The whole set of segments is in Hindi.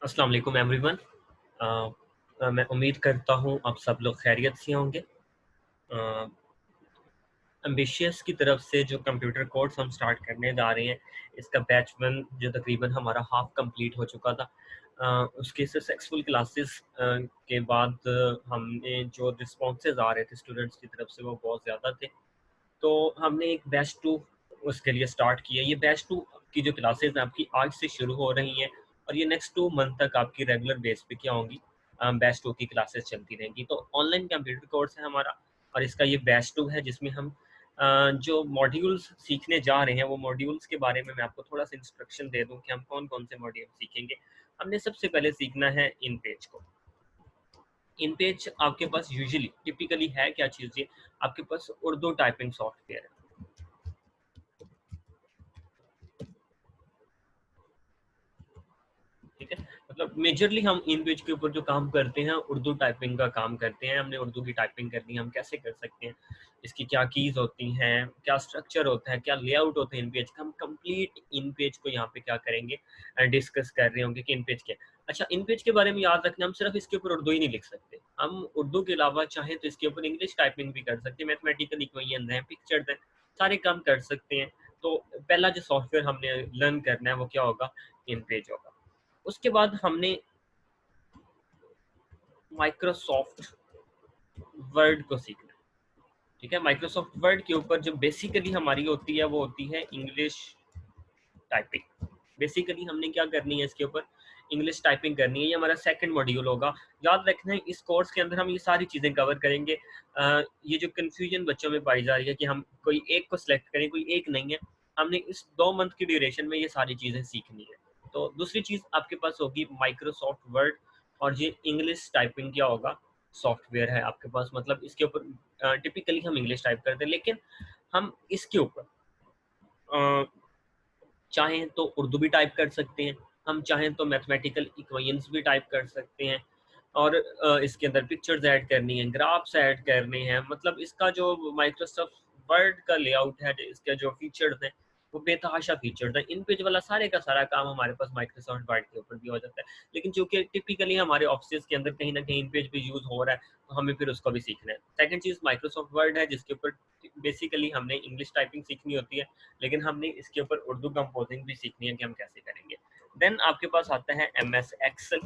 अस्सलाम वालेकुम एवरीवन। मैं उम्मीद करता हूँ आप सब लोग खैरियत से होंगे। एम्बिशियस की तरफ से जो कंप्यूटर कोर्स हम स्टार्ट करने जा रहे हैं, इसका बैच 1 जो तकरीबन हमारा हाफ कंप्लीट हो चुका था। उसके सक्सेसफुल क्लासेस के बाद हमने जो रिस्पॉन्सेज आ रहे थे स्टूडेंट्स की तरफ से वो बहुत ज़्यादा थे। तो हमने एक बैच 2 उसके लिए स्टार्ट किया। ये बैच 2 की जो क्लासेस हैं आपकी आज से शुरू हो रही हैं और ये नेक्स्ट 2 मंथ तक आपकी रेगुलर बेस पे क्या होंगी, बैच 2 की क्लासेस चलती रहेंगी। तो ऑनलाइन कंप्यूटर कोर्स है हमारा और इसका ये बैच 2 है जिसमें हम जो मॉड्यूल्स सीखने जा रहे हैं वो मॉड्यूल्स के बारे में मैं आपको थोड़ा-सा इंस्ट्रक्शन दे दूँ कि हम कौन-कौन से मॉड्यूल सीखेंगे। हमने सबसे पहले सीखना है इन पेज को। इन पेज आपके पास यूजुअली टिपिकली है क्या चीज़ ये, आपके पास उर्दू टाइपिंग सॉफ्टवेयर है। ठीक है? मतलब मेजरली हम इन पेज के ऊपर जो काम करते हैं, उर्दू टाइपिंग का काम करते हैं। हमने उर्दू की टाइपिंग करनी है, हम कैसे कर सकते हैं, इसकी क्या कीज़ होती हैं, क्या स्ट्रक्चर होता है, क्या लेआउट होता है इन पेज का, हम कंप्लीट इन पेज को यहाँ पे क्या करेंगे, डिस्कस कर रहे होंगे कि इन पेज क्या है। अच्छा, इन पेज के बारे में याद रखना, हम सिर्फ इसके ऊपर उर्दू ही नहीं लिख सकते। हम उर्दू के अलावा चाहें तो इसके ऊपर इंग्लिश टाइपिंग भी कर सकते हैं, मैथमेटिकल इक्वेशन है, पिक्चर्स हैं, सारे काम कर सकते हैं। तो पहला जो सॉफ्टवेयर हमने लर्न करना है वो क्या होगा, इन पेज होगा। उसके बाद हमने माइक्रोसॉफ्ट वर्ड को सीखना है। ठीक है, माइक्रोसॉफ्ट वर्ड के ऊपर जो बेसिकली हमारी होती है वो होती है इंग्लिश टाइपिंग। बेसिकली हमने क्या करनी है, इसके ऊपर इंग्लिश टाइपिंग करनी है। ये हमारा सेकंड मॉड्यूल होगा। याद रखना है इस कोर्स के अंदर हम ये सारी चीज़ें कवर करेंगे। ये जो कन्फ्यूजन बच्चों में पाई जा रही है कि हम कोई एक को सिलेक्ट करें, कोई एक नहीं है। हमने इस 2 मंथ की ड्यूरेशन में ये सारी चीज़ें सीखनी है। तो दूसरी चीज़ आपके पास होगी माइक्रोसॉफ्ट वर्ड और ये इंग्लिश टाइपिंग क्या होगा, सॉफ्टवेयर है आपके पास। मतलब इसके ऊपर टिपिकली हम इंग्लिश टाइप करते हैं, लेकिन हम इसके ऊपर अ, चाहें तो उर्दू भी टाइप कर सकते हैं, हम चाहें तो मैथमेटिकल इक्वेशंस भी टाइप कर सकते हैं और इसके अंदर पिक्चर्स ऐड करनी है, ग्राफ्स ऐड करने हैं। मतलब इसका जो माइक्रोसॉफ्ट वर्ड का लेआउट है, इसके जो फीचर्स हैं, वो बेतहाशा फीचर्स हैं। इन पेज वाला सारे का सारा काम हमारे पास माइक्रोसॉफ्ट वर्ड के ऊपर भी हो जाता है। लेकिन चूँकि टिपिकली हमारे ऑफिसेज़ के अंदर कहीं न कहीं इन पेज पे यूज़ हो रहा है, तो हमें फिर उसको भी सीखना है। सेकंड चीज़ माइक्रोसॉफ्ट वर्ड है जिसके ऊपर बेसिकली हमने इंग्लिश टाइपिंग सीखनी होती है। लेकिन हमने इसके ऊपर उर्दू कंपोजिंग भी सीखनी है कि हम कैसे करेंगे। देन आपके पास आता है MS Excel.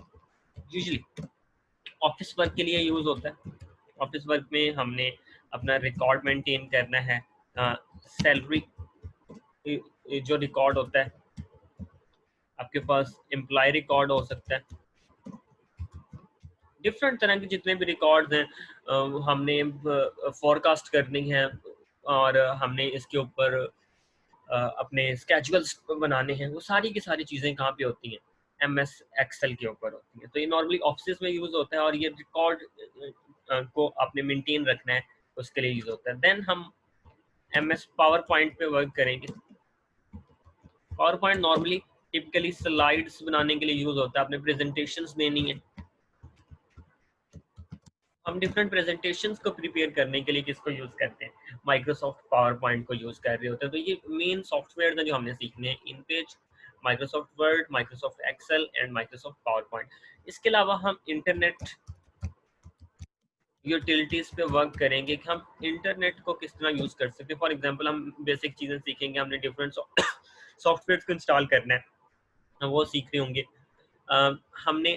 Usually office work के लिए यूज होता है। ऑफिस वर्क में हमने अपना रिकॉर्ड मेंटेन करना है। सैलरी जो रिकॉर्ड होता है, आपके पास एम्प्लॉय रिकॉर्ड हो सकता है, डिफरेंट तरह के जितने भी रिकॉर्ड्स हैं, हमने फोरकास्ट करनी है और हमने इसके ऊपर अपने स्केजुअल्स बनाने हैं। वो सारी की सारी चीज़ें कहाँ पे होती हैं, एमएस एक्सेल के ऊपर होती हैं। तो ये नॉर्मली ऑफिस में यूज़ होता है और ये रिकॉर्ड को आपने मेंटेन रखना है, उसके लिए यूज़ होता है। देन हम एमएस पावर पॉइंट पे वर्क करेंगे। Power point normally typically slides बनाने के लिए यूज़ होता है, आपने प्रेजेंटेशंस देनी है। हम डिफरेंट प्रेजेंटेशंस को प्रिपेयर करने के लिए किसको यूज़ करते हैं, माइक्रोसॉफ्ट पावर पॉइंट को यूज़ कर रहे होते हैं। तो ये मेन सॉफ्टवेयर है जो हमने सीखने हैं, InPage, Microsoft Word, Microsoft Excel and Microsoft PowerPoint. इसके अलावा हम इंटरनेट यूटिलिटीज़ पे वर्क करेंगे कि हम इंटरनेट को किस तरह यूज़ कर सकते हैं। फॉर एग्जांपल हम बेसिक चीज़ें सीखेंगे, हमने डिफरेंट सॉफ्टवेयर को इंस्टॉल करना है, हम वो सीख रहे होंगे। हमने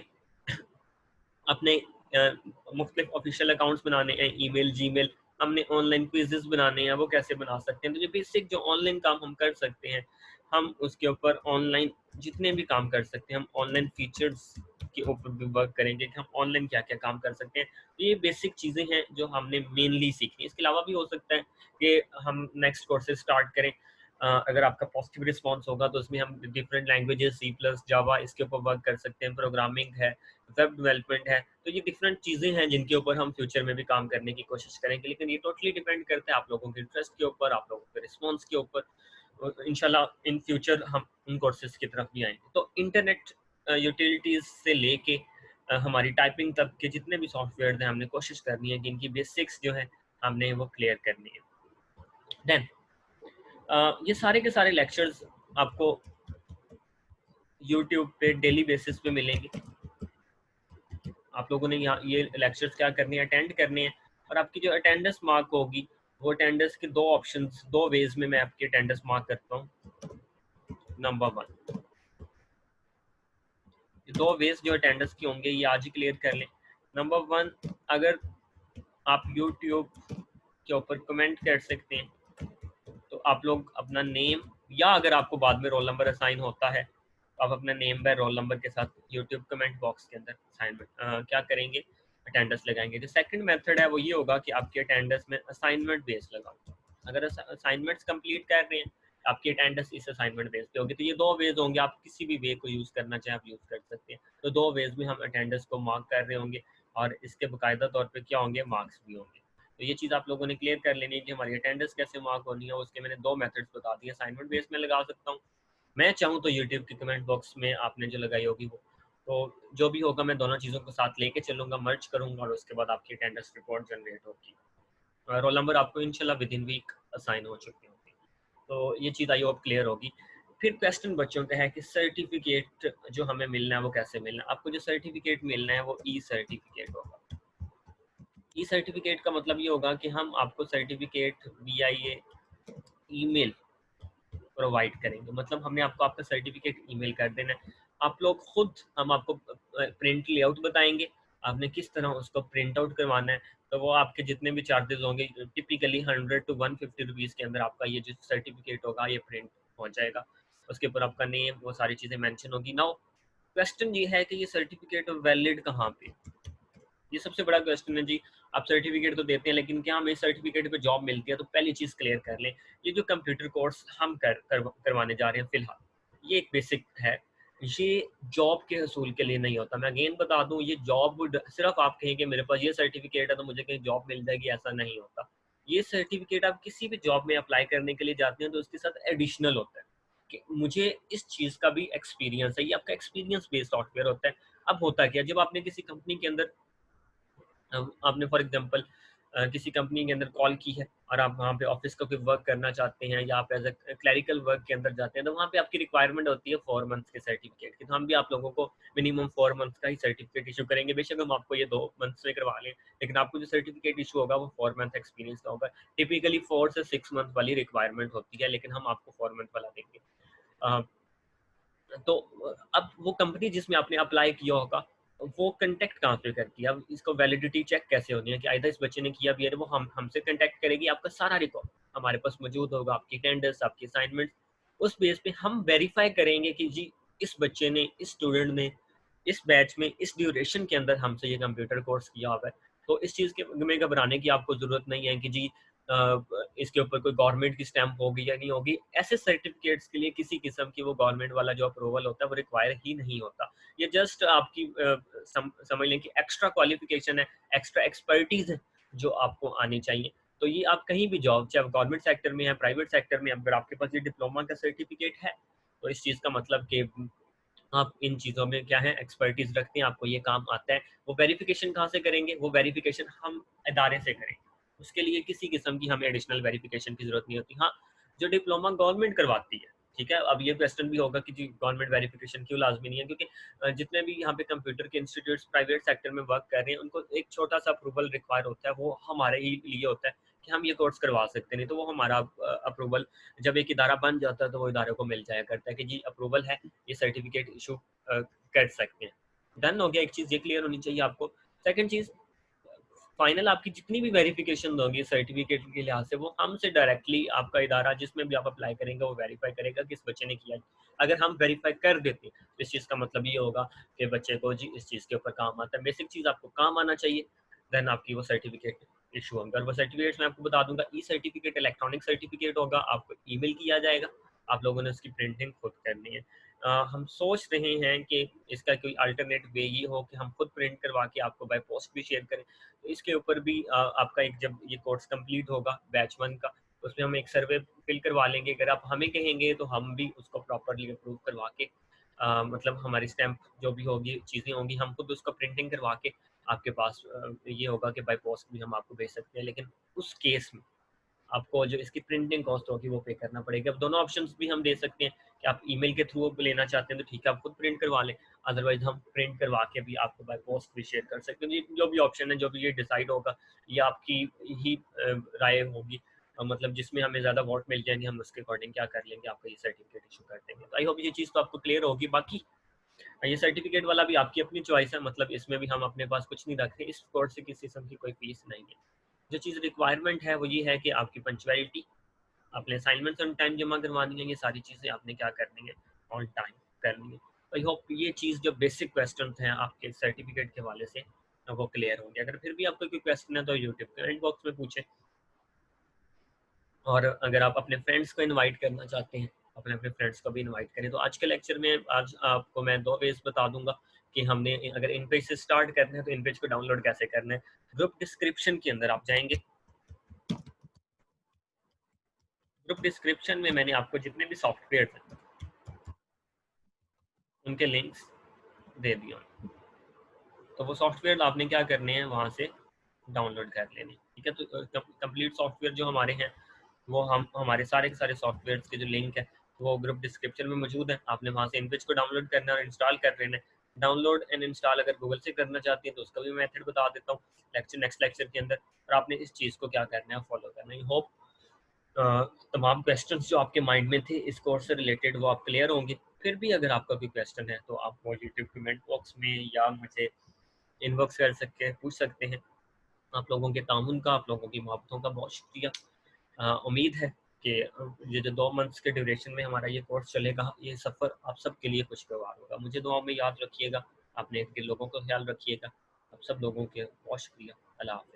अपने मुख्तलिफ ऑफिशियल अकाउंट्स बनाने हैं, ईमेल, जीमेल, हमने ऑनलाइन क्विज़ेस बनाने हैं, वो कैसे बना सकते हैं। तो ये बेसिक जो ऑनलाइन काम हम कर सकते हैं, हम उसके ऊपर ऑनलाइन जितने भी काम कर सकते हैं, हम ऑनलाइन फीचर्स के ऊपर भी वर्क करेंगे कि हम ऑनलाइन क्या-क्या काम कर सकते हैं। तो ये बेसिक चीज़ें हैं जो हमने मेनली सीखनी है। इसके अलावा भी हो सकता है कि हम नेक्स्ट कोर्सेज़ स्टार्ट करें। अगर आपका पॉजिटिव रिस्पॉन्स होगा तो उसमें हम डिफरेंट लैंग्वेजेस, सी प्लस, जावा, इसके ऊपर वर्क कर सकते हैं, प्रोग्रामिंग है, वेब डेवलपमेंट है। तो ये डिफरेंट चीज़ें हैं जिनके ऊपर हम फ्यूचर में भी काम करने की कोशिश करेंगे। लेकिन ये टोटली डिपेंड करता है आप लोगों के इंटरेस्ट के ऊपर, आप लोगों के रिस्पॉन्स के ऊपर। इंशाल्लाह इन फ्यूचर हम उन कोर्सेज की तरफ भी आएंगे। तो इंटरनेट यूटिलिटीज़ से लेके हमारी टाइपिंग तक के जितने भी सॉफ्टवेयर हैं, हमने कोशिश करनी है कि इनकी बेसिक्स जो है हमने वो क्लियर करनी है। देन ये सारे के सारे लेक्चर्स आपको यूट्यूब पे डेली बेसिस पे मिलेंगे। आप लोगों ने यहाँ ये लेक्चर्स क्या करने हैं, अटेंड करने हैं, और आपकी जो अटेंडेंस मार्क होगी वो अटेंडेंस के दो ऑप्शंस, दो वेज में मैं आपकी अटेंडेंस मार्क करता हूँ। नंबर वन, दो वेज जो अटेंडेंस की होंगे ये आज ही क्लियर कर लें। नंबर वन, अगर आप यूट्यूब के ऊपर कमेंट कर सकते हैं तो आप लोग अपना नेम, या अगर आपको बाद में रोल नंबर असाइन होता है तो आप अपना नेम बाय रोल नंबर के साथ यूट्यूब कमेंट बॉक्स के अंदर असाइनमेंट क्या करेंगे, अटेंडेंस लगाएंगे। जो सेकंड मेथड है वो ये होगा कि आपकी अटेंडेंस में असाइनमेंट बेस लगाओ। अगर असाइनमेंट्स कंप्लीट कर रहे हैं आपकी अटेंडेंस इस असाइनमेंट बेस पे होगी। तो ये दो वेज होंगे, आप किसी भी वे को यूज़ करना चाहें आप यूज़ कर सकते हैं। तो दो वेज में हम अटेंडेंस को मार्क कर रहे होंगे और इसके बाकायदा तौर पर क्या होंगे, मार्क्स भी होंगे। तो ये चीज़ आप लोगों ने क्लियर कर लेनी है कि हमारी अटेंडेंस कैसे मार्क होनी है। उसके मैंने दो मेथड्स बता दिए, असाइनमेंट बेस में लगा सकता हूँ, मैं चाहूँ तो यूट्यूब के कमेंट बॉक्स में आपने जो लगाई होगी वो, तो जो भी होगा मैं दोनों चीज़ों को साथ लेके चलूँगा, मर्ज करूँगा और उसके बाद आपकी अटेंडेंस रिपोर्ट जनरेट होगी। रोल नंबर आपको इंशाल्लाह विद इन वीक असाइन हो चुके होंगे। तो ये चीज़ आई होप क्लियर होगी। फिर क्वेश्चन बच्चों का है कि सर्टिफिकेट जो हमें मिलना है वो कैसे मिलना है। आपको जो सर्टिफिकेट मिलना है वो ई सर्टिफिकेट होगा। ई सर्टिफिकेट का मतलब ये होगा कि हम आपको सर्टिफिकेट VIA ईमेल प्रोवाइड करेंगे। मतलब हमने आपको आपका सर्टिफिकेट ईमेल कर देना है, आप लोग खुद, हम आपको प्रिंट लेआउट बताएंगे, आपने किस तरह उसको प्रिंट आउट करवाना है। तो वो आपके जितने भी चार्जेस होंगे, टिपिकली 100 to 150 रुपीज़ के अंदर आपका ये जो सर्टिफिकेट होगा ये प्रिंट हो जाएगा। उसके ऊपर आपका नेम, वो सारी चीज़ें मेंशन होगी। नाउ क्वेश्चन ये है कि ये सर्टिफिकेट वैलिड कहाँ पे, ये सबसे बड़ा क्वेश्चन है जी। आप सर्टिफिकेट तो देते हैं लेकिन क्या हमें सर्टिफिकेट पे जॉब मिलती है? तो पहली चीज़ क्लियर कर लें, ये जो कंप्यूटर कोर्स हम करवाने जा रहे हैं फिलहाल, ये एक बेसिक है, ये जॉब के हसूल के लिए नहीं होता। मैं अगेन बता दूं, ये जॉब सिर्फ आप कहें कि मेरे पास ये सर्टिफिकेट है तो मुझे कहीं जॉब मिल जाएगी, ऐसा नहीं होता। ये सर्टिफिकेट आप किसी भी जॉब में अप्लाई करने के लिए जाते हैं तो उसके साथ एडिशनल होता है कि मुझे इस चीज़ का भी एक्सपीरियंस है, ये आपका एक्सपीरियंस बेस्ड सॉफ्टवेयर होता है। अब होता क्या, जब आपने किसी कंपनी के अंदर, आपने फॉर एग्जांपल किसी कंपनी के अंदर कॉल की है और आप वहाँ पे ऑफिस का कोई वर्क करना चाहते हैं या आप एज ए क्लरिकल वर्क के अंदर जाते हैं, तो वहाँ पे आपकी रिक्वायरमेंट होती है 4 मंथ्स के सर्टिफिकेट की। तो हम भी आप लोगों को मिनिमम 4 मंथ्स का ही सर्टिफिकेट इशू करेंगे। बेशक हम आपको ये 2 मंथ्स में करवा लें, लेकिन आपको जो सर्टिफिकेट इशू होगा वो 4 मंथ एक्सपीरियंस का होगा। टिपिकली 4 से 6 मंथ वाली रिक्वायरमेंट होती है, लेकिन हम आपको 4 मंथ वाला देंगे। अ, तो अब वो कंपनी जिसमें आपने अप्लाई किया होगा वो कंटेक्ट कहाँ पे करती है, अब इसको वैलिडिटी चेक कैसे होनी है कि आइदर इस बच्चे ने किया भी है तो वो हमसे कंटेक्ट करेगी, आपका सारा रिकॉर्ड हमारे पास मौजूद होगा, आपकी अटेंडेंस, आपकी असाइनमेंट, उस बेस पे हम वेरीफाई करेंगे कि जी इस बच्चे ने, इस स्टूडेंट ने इस बैच में इस ड्यूरेशन के अंदर हमसे ये कंप्यूटर कोर्स किया हुआ है। तो इस चीज़ के में घबराने की आपको ज़रूरत नहीं है कि जी इसके ऊपर कोई गवर्नमेंट की स्टैंप होगी या नहीं होगी। ऐसे सर्टिफिकेट्स के लिए किसी किस्म की वो गवर्नमेंट वाला जो अप्रूवल होता है वो रिक्वायर ही नहीं होता। ये जस्ट आपकी समझ लें कि एक्स्ट्रा क्वालिफिकेशन है, एक्स्ट्रा एक्सपर्टीज है जो आपको आनी चाहिए। तो ये आप कहीं भी जॉब, चाहे गवर्नमेंट सेक्टर में है, प्राइवेट सेक्टर में, अगर आपके पास ये डिप्लोमा का सर्टिफिकेट है तो इस चीज़ का मतलब कि आप इन चीज़ों में क्या है, एक्सपर्टीज रखते हैं, आपको ये काम आता है। वो वेरिफिकेशन कहाँ से करेंगे, वो वेरिफिकेशन हम इदारे से करेंगे, उसके लिए किसी किस्म की हमें एडिशनल वेरिफिकेशन की जरूरत नहीं होती। हाँ, जो डिप्लोमा गवर्नमेंट करवाती है, ठीक है। अब ये क्वेश्चन भी होगा कि जी गवर्नमेंट वेरिफिकेशन क्यों लाजमी नहीं है, क्योंकि जितने भी यहाँ पे कंप्यूटर के इंस्टीट्यूट्स प्राइवेट सेक्टर में वर्क कर रहे हैं उनको एक छोटा सा अप्रूवल रिक्वायर होता है, वो हमारे ही लिए होता है कि हम ये कोर्स करवा सकते, नहीं तो वो हमारा अप्रूवल जब एक इदारा बन जाता है तो वो इदारे को मिल जाया करता है कि जी अप्रूवल है, ये सर्टिफिकेट इशू कर सकते हैं। डन हो गया, एक चीज़ ये क्लियर होनी चाहिए आपको। सेकंड चीज़, फाइनल आपकी जितनी भी वेरिफिकेशन होगी सर्टिफिकेट के लिहाज से वो हमसे डायरेक्टली, आपका इदारा जिसमें भी आप अप्लाई करेंगे वो वेरीफाई करेगा कि इस बच्चे ने किया। अगर हम वेरीफाई कर देते हैं तो इस चीज़ का मतलब ये होगा कि बच्चे को जी इस चीज़ के ऊपर काम आता है। बेसिक चीज़ आपको काम आना चाहिए, देन आपकी वो सर्टिफिकेट इशू होगा। और वो सर्टिफिकेट्स मैं आपको बता दूंगा, ई सर्टिफिकेट इलेक्ट्रॉनिक सर्टिफिकेट होगा, आपको ईमेल किया जाएगा, आप लोगों ने उसकी प्रिंटिंग खुद करनी है। हम सोच रहे हैं कि इसका कोई अल्टरनेट वे ये हो कि हम खुद प्रिंट करवा के आपको बाय पोस्ट भी शेयर करें। तो इसके ऊपर भी आपका एक, जब ये कोर्स कंप्लीट होगा बैच 1 का, उसमें हम एक सर्वे फिल करवा लेंगे। अगर आप हमें कहेंगे तो हम भी उसको प्रॉपरली अप्रूव करवा के मतलब हमारी स्टैंप जो भी होगी, चीज़ें होंगी, हम खुद उसका प्रिंटिंग करवा के आपके पास ये होगा कि बाय पोस्ट भी हम आपको भेज सकते हैं। लेकिन उस केस में आपको जो इसकी प्रिंटिंग कॉस्ट होगी वो पे करना पड़ेगा। अब दोनों ऑप्शंस भी हम दे सकते हैं कि आप ईमेल के थ्रू लेना चाहते हैं तो ठीक है, आप खुद प्रिंट करवा लें, अदरवाइज हम प्रिंट करवा के भी आपको बाय पोस्ट भी शेयर कर सकते हैं। ये जो भी ऑप्शन है, जो भी ये डिसाइड होगा, ये आपकी ही राय होगी, मतलब जिसमें हमें ज़्यादा वोट मिल जाएंगे हम उसके अकॉर्डिंग क्या कर लेंगे, आपका ये सर्टिफिकेट इशू कर देंगे। तो आई होप ये चीज़ तो आपको क्लियर होगी। बाकी ये सर्टिफिकेट वाला भी आपकी अपनी चॉइस है, मतलब इसमें भी हम अपने पास कुछ नहीं रखते, इस कोर्स से किसी किस्म की कोई फीस नहीं है। जो चीज़ रिक्वायरमेंट है वो ये है कि आपकी पंक्चुअलिटी, अपने असाइनमेंट्स ऑन टाइम जमा करवानी है, ये सारी चीज़ें आपने क्या करनी है, ऑन टाइम करनी है। आई होप ये चीज़ जो बेसिक क्वेश्चन हैं आपके सर्टिफिकेट के हवाले से वो क्लियर होंगे। अगर फिर भी आपका कोई क्वेश्चन है तो यूट्यूब कमेंट बॉक्स में पूछें, और अगर आप अपने फ्रेंड्स को इनवाइट करना चाहते हैं, अपने अपने फ्रेंड्स को भी इनवाइट करें। तो आज के लेक्चर में आज आपको मैं 2 वेज़ बता दूंगा कि हमने अगर इन पेज से स्टार्ट करना है तो इन पेज को डाउनलोड कैसे करना है। ग्रुप डिस्क्रिप्शन के अंदर आप जाएंगे, ग्रुप डिस्क्रिप्शन में मैंने आपको जितने भी सॉफ्टवेयर हैं उनके लिंक्स दे दिए। तो वो सॉफ्टवेयर आपने क्या करने हैं, वहाँ से डाउनलोड कर लेने, ठीक है। तो कंप्लीट सॉफ्टवेयर जो हमारे हैं वो हम हमारे सारे के सारे सॉफ्टवेयर के जो लिंक है वो ग्रुप डिस्क्रिप्शन में मौजूद है। आपने वहाँ से इनपेज को डाउनलोड करना है और इंस्टॉल कर लेना है। डाउनलोड एंड इंस्टॉल अगर गूगल से करना चाहती है तो उसका भी मेथड बता देता हूँ नेक्स्ट लेक्चर के अंदर। और आपने इस चीज़ को क्या करना है, फॉलो करना है। होप तमाम क्वेश्चंस जो आपके माइंड में थे इस कोर्स से रिलेटेड वो आप क्लियर होंगे। फिर भी अगर आपका कोई क्वेश्चन है तो आप वो यूट्यूब कमेंट बॉक्स में या मुझे इनबॉक्स कर सकते हैं, पूछ सकते हैं। आप लोगों के ताउन का, आप लोगों की मोहब्बतों का बहुत शुक्रिया। उम्मीद है कि ये जो 2 मंथ्स के ड्यूरेशन में हमारा ये कोर्स चलेगा, ये सफ़र आप सब के लिए खुशगवार होगा। मुझे दुआओं में याद रखिएगा, अपने लोगों का ख्याल रखिएगा। आप सब लोगों के बहुत शुक्रिया। अल्लाह हाफ़िज़।